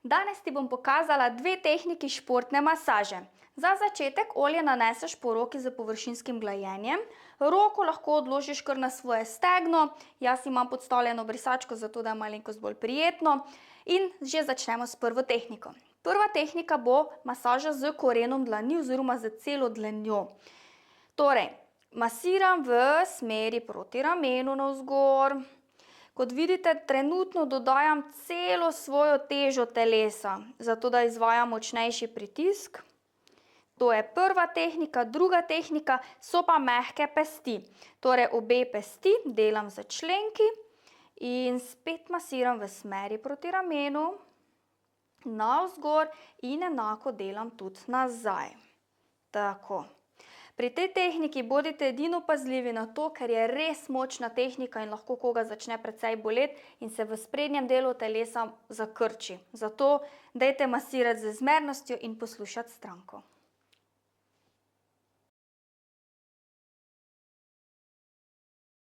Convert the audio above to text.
Danes ti bom pokazala dve tehniki športne masaže. Za začetek olje naneseš po roki z površinskim glajenjem. Roko lahko odložiš kar na svoje stegno. Jaz imam podstavljeno brisačko, zato da je malenkost bolj prijetno. In že začnemo s prvo tehniko. Prva tehnika bo masaža z korenom dlani oziroma z celo dlanjo. Torej, masiram v smeri proti ramenu navzgor. Kot vidite, trenutno dodajam celo svojo težo telesa, zato da izvajam močnejši pritisk. To je prva tehnika. Druga tehnika so pa mehke pesti. Torej, obe pesti delam z členki in spet masiram v smeri proti ramenu, navzgor in enako delam tudi nazaj. Tako. Pri tej tehniki bodite edino pazljivi na to, ker je res močna tehnika in lahko koga začne precej boleti in se v sprednjem delu telesa zakrči. Zato dajte masirati z zmernostjo in poslušati stranko.